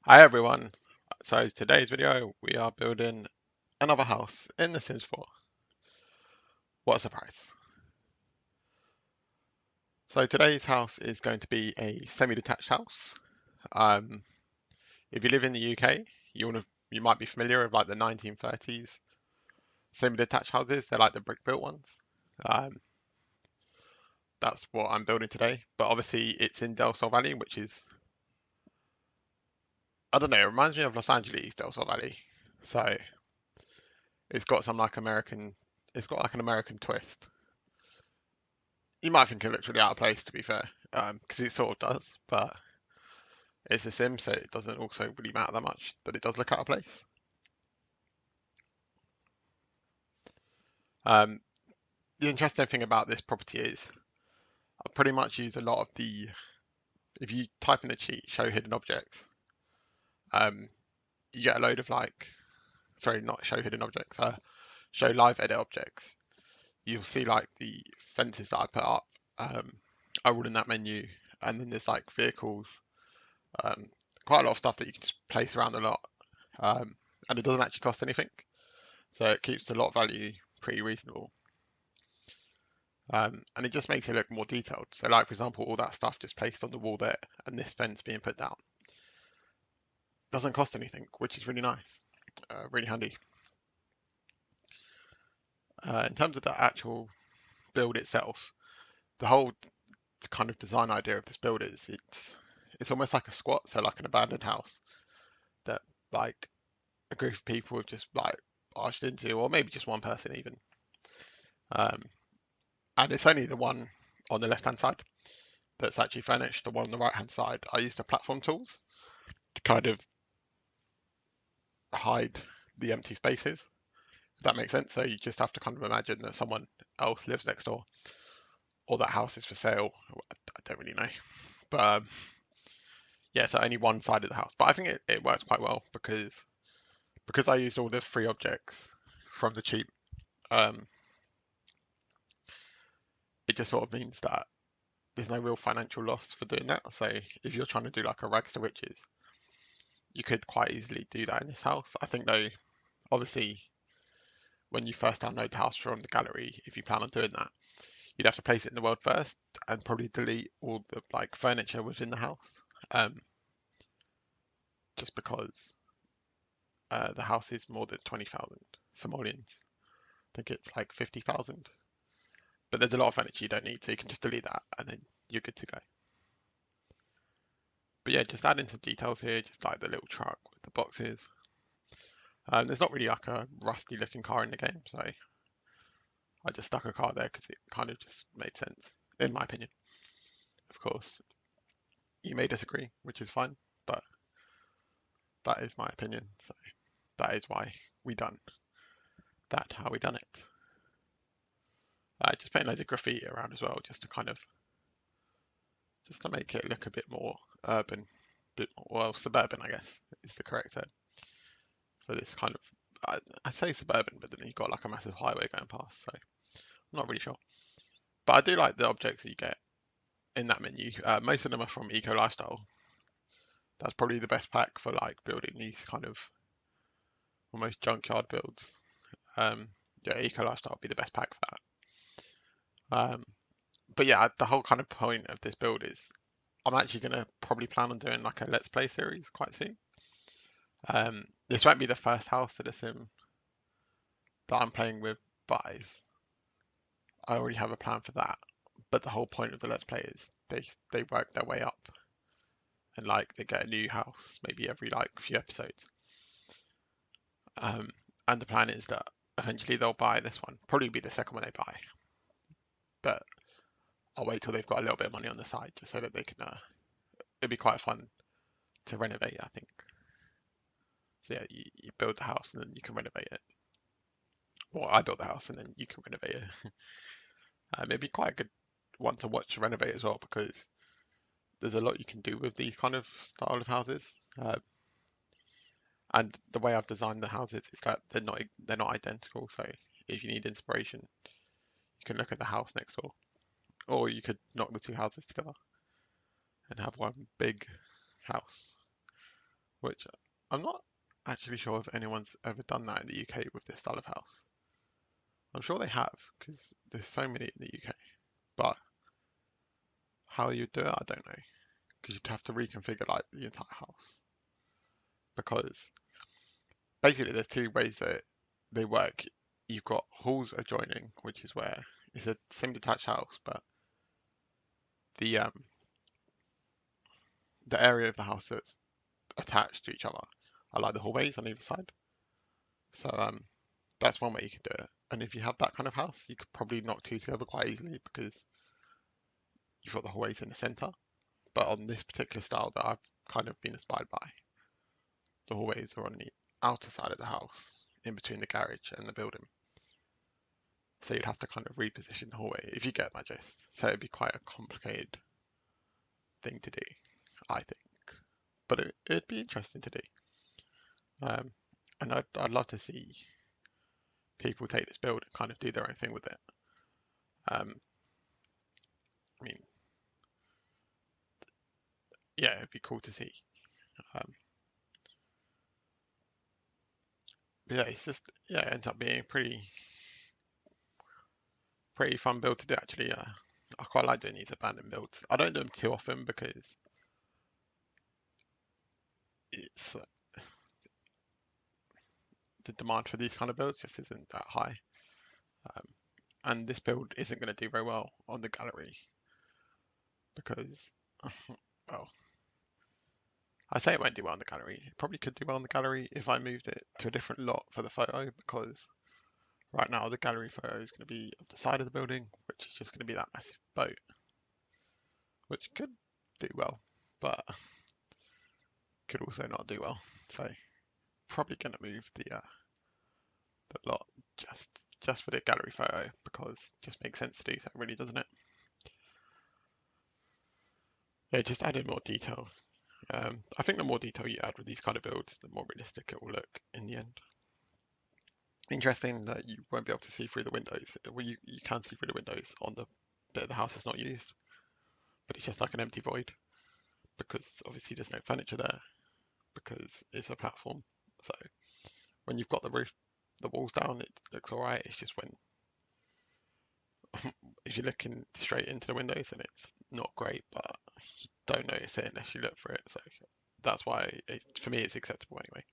Hi everyone. So today's video we are building another house in The Sims 4. What a surprise. So today's house is going to be a semi-detached house. Um, if you live in the UK, you might be familiar with like the 1930s semi-detached houses. They're like the brick built ones. Um, that's what I'm building today. But obviously it's in Del Sol Valley, which is, I don't know, it reminds me of Los Angeles, Del Sol Valley. So it's got some like it's got like an American twist. You might think it looks really out of place, to be fair, because it sort of does, but it's a sim, so it doesn't also really matter that much that it does look out of place. Um, the interesting thing about this property is I pretty much use a lot of if you type in the cheat, show hidden objects, um, you get a load of sorry, not show hidden objects, show live edit objects. You'll see like the fences that I put up are all in that menu, and then there's like vehicles, um, quite a lot of stuff that you can just place around a lot. Um, and it doesn't actually cost anything, so it keeps the lot value pretty reasonable. And it just makes it look more detailed. So, like for example, all that stuff just placed on the wall there, and this fence being put down doesn't cost anything, which is really nice, really handy. In terms of the actual build itself, the whole kind of design idea of this build is it's almost like a squat, so like an abandoned house that like a group of people have just like arched into, or maybe just one person even. Um, and it's only the one on the left hand side that's actually furnished. The one on the right hand side, I used the platform tools to kind of hide the empty spaces, if that makes sense. So you just have to kind of imagine that someone else lives next door, or that house is for sale. I don't really know, but yeah, so only one side of the house. But I think it works quite well because I used all the free objects from the cheap. Um, it just sort of means that there's no real financial loss for doing that. So if you're trying to do like a rags to riches, you could quite easily do that in this house. I think though, obviously, when you first download the house from the gallery, if you plan on doing that, you'd have to place it in the world first and probably delete all the like furniture within the house. Um, just because the house is more than 20,000 simoleons. I think it's like 50,000. But there's a lot of furniture you don't need, so you can just delete that and then you're good to go. But yeah, just add in some details here, just like the little truck with the boxes. There's not really like a rusty looking car in the game, so I just stuck a car there because it kind of just made sense, in my opinion. Of course, you may disagree, which is fine, but that is my opinion. So that is why we done that, how we done it. Just putting loads of graffiti around as well, just to make it look a bit more urban, bit more, well, suburban, I guess is the correct term for this kind of. I say suburban, but then you've got like a massive highway going past, so I'm not really sure. But I do like the objects that you get in that menu. Most of them are from Eco Lifestyle. That's probably the best pack for like building these kind of almost junkyard builds. Um, yeah, Eco Lifestyle would be the best pack for that. But yeah, the whole kind of point of this build is I'm actually going to probably plan on doing like a Let's Play series quite soon. This won't be the first house of the sim that I'm playing with buys. I already have a plan for that. But the whole point of the Let's Play is they work their way up and like they get a new house maybe every like few episodes. Um, and the plan is that eventually they'll buy this one. Probably be the second one they buy, but I'll wait till they've got a little bit of money on the side just so that they can. It'd be quite fun to renovate, I think. So yeah, you build the house and then you can renovate it. Well, I built the house and then you can renovate it. It'd be quite a good one to watch renovate as well because there's a lot you can do with these kind of style of houses. And the way I've designed the houses is that they're not identical. So if you need inspiration, you can look at the house next door, or you could knock the two houses together and have one big house. which I'm not actually sure if anyone's ever done that in the UK with this style of house. I'm sure they have, because there's so many in the UK. But how you do it, I don't know, because you'd have to reconfigure like the entire house. Because basically, there's two ways that they work. You've got halls adjoining, which is where it's a semi-detached house, but the um the area of the house that's attached to each other are like the hallways on either side. So that's one way you can do it. And if you have that kind of house, you could probably knock two together quite easily because you've got the hallways in the center. But on this particular style that I've kind of been inspired by, the hallways are on the outer side of the house, in between the garage and the building. So you'd have to kind of reposition the hallway if you get my gist. So it'd be quite a complicated thing to do, I think. But it'd be interesting to do. Um, and I'd love to see people take this build and kind of do their own thing with it. Um, I mean, yeah, it'd be cool to see. Um, but yeah, it's just it ends up being pretty fun build to do actually. I quite like doing these abandoned builds. I don't do them too often because it's the demand for these kind of builds just isn't that high. Um, and this build isn't going to do very well on the gallery because, well, I say it won't do well on the gallery. It probably could do well on the gallery if I moved it to a different lot for the photo because right now the gallery photo is going to be of the side of the building, which is just going to be that massive boat, which could do well, but could also not do well. So probably going to move the lot just for the gallery photo because it just makes sense to do so, really, doesn't it? Yeah, just add in more detail. I think the more detail you add with these kind of builds, the more realistic it will look in the end. Interesting that you won't be able to see through the windows. Well, you can see through the windows on the bit of the house that's not used, but it's just like an empty void because obviously there's no furniture there because it's a platform. So when you've got the roof, the walls down, it looks alright. It's just when if you're looking straight into the windows, then it's not great, but you don't notice it unless you look for it. So that's why for me it's acceptable anyway.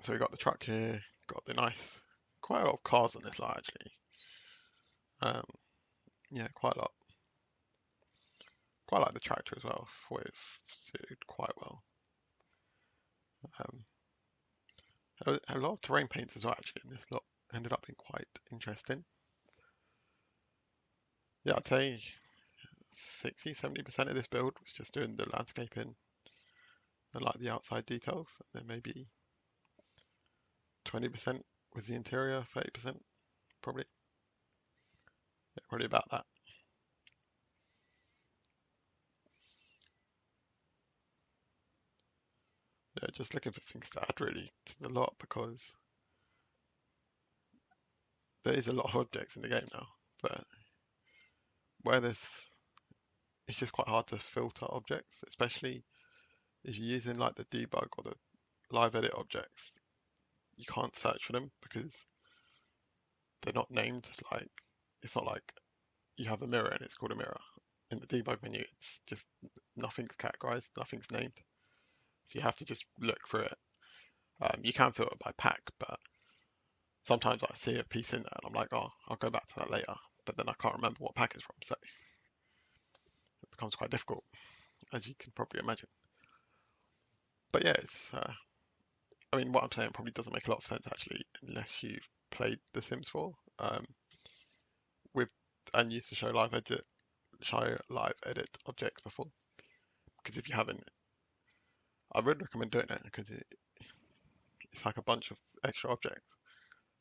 So we got the truck here, got the nice, quite a lot of cars on this lot actually. Um, yeah, quite a lot. Quite like the tractor as well. Thought it suited quite well. Um, a lot of terrain paints as well actually in this lot ended up being quite interesting. Yeah, I'd say 60-70% of this build was just doing the landscaping and like the outside details. And then maybe 20% was the interior, 30% probably. Yeah, probably about that. Yeah, just looking for things to add really to the lot because there is a lot of objects in the game now. But where there's, it's just quite hard to filter objects, especially if you're using like the debug or the live edit objects. You can't search for them because they're not named. Like it's not like you have a mirror and it's called a mirror. In the debug menu, it's just nothing's categorized, nothing's named. So you have to just look for it. You can filter by pack, but sometimes I see a piece in there and I'm like, oh, I'll go back to that later. But then I can't remember what pack it's from, so it becomes quite difficult, as you can probably imagine. But yeah, I mean, what I'm saying probably doesn't make a lot of sense actually, unless you've played The Sims 4 with and used to show live edit objects before. Because if you haven't, I would recommend doing it because it's like a bunch of extra objects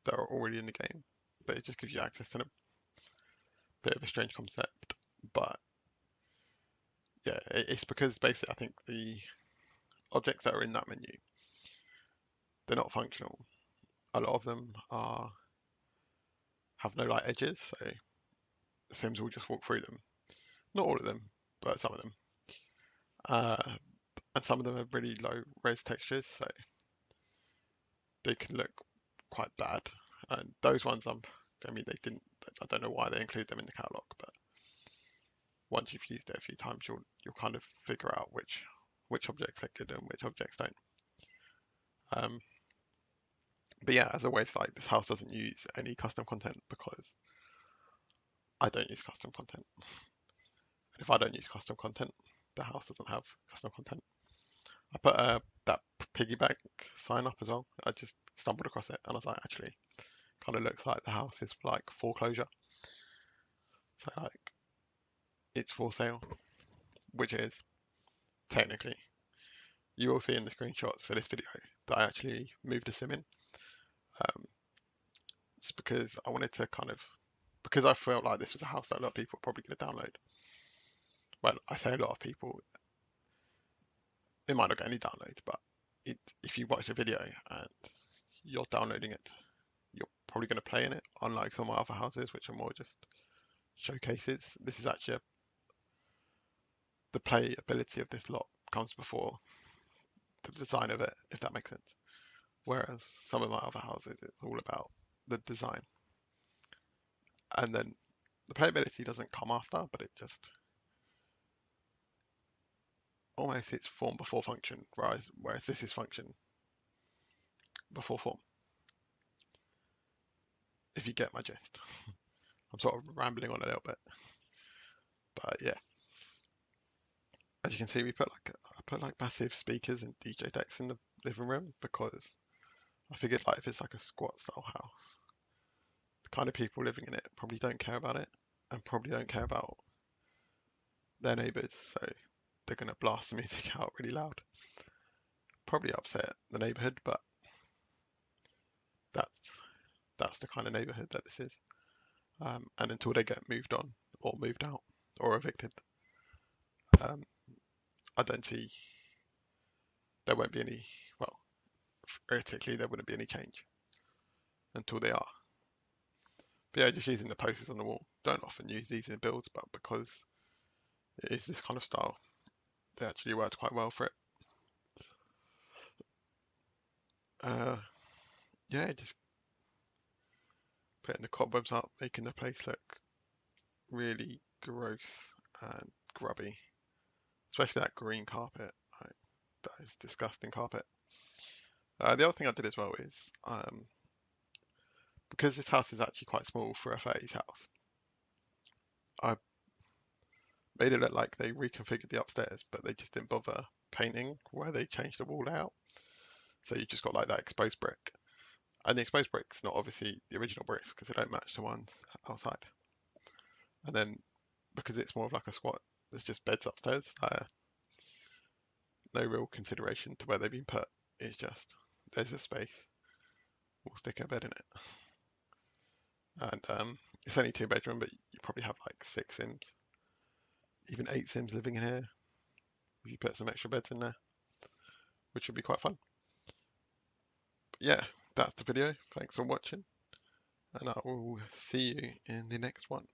that are already in the game, but it just gives you access to them. Bit of a strange concept, but yeah, it's because basically I think the objects that are in that menu, they're not functional. A lot of them are have no like edges, so Sims will just walk through them. Not all of them, but some of them. and some of them have really low res textures, so they can look quite bad. And those ones, I mean, they didn't. I don't know why they include them in the catalog, but once you've used it a few times, you'll kind of figure out which objects are good and which objects don't. Um, but yeah, as always, like this house doesn't use any custom content because I don't use custom content. And if I don't use custom content, the house doesn't have custom content. I put that piggy bank sign up as well. I just stumbled across it and I was like, actually, kind of looks like the house is like foreclosure. So like it's for sale, which is technically. You will see in the screenshots for this video that I actually moved a sim in, um, just because I wanted to because I felt like this was a house that a lot of people are probably going to download. Well, I say a lot of people, it might not get any downloads, but if you watch a video and you're downloading it, you're probably going to play in it, unlike some of my other houses, which are more just showcases. This is actually the playability of this lot comes before the design of it, if that makes sense. Whereas some of my other houses, it's all about the design. And then the playability doesn't come after, but it just almost hits form before function, whereas this is function before form, if you get my gist. I'm sort of rambling on a little bit, but yeah. As you can see, I put like massive speakers and DJ decks in the living room because I figured like if it's like a squat style house, the kind of people living in it probably don't care about it and probably don't care about their neighbours, so they're gonna blast the music out really loud. Probably upset the neighbourhood, but that's that's the kind of neighbourhood that this is. And until they get moved on or moved out or evicted, um, I don't see there won't be any. Well, theoretically there wouldn't be any change until they are. But yeah, just using the posters on the wall. Don't often use these in builds, but because it is this kind of style, they actually worked quite well for it. Uh, yeah, just putting the cobwebs up, making the place look really gross and grubby, especially that green carpet. Like, that is disgusting carpet. The other thing I did as well is because this house is actually quite small for a 30s house, I made it look like they reconfigured the upstairs, but they just didn't bother painting where they changed the wall layout. So you just got like that exposed brick. And the exposed brick's not obviously the original bricks because they don't match the ones outside. And then because it's more of like a squat, there's just beds upstairs. No real consideration to where they've been put. It's just there's a space. We'll stick a bed in it. And it's only 2 bedroom, but you probably have like 6 Sims, even 8 Sims living in here. If you put some extra beds in there, which would be quite fun. But yeah, that's the video. Thanks for watching, and I will see you in the next one.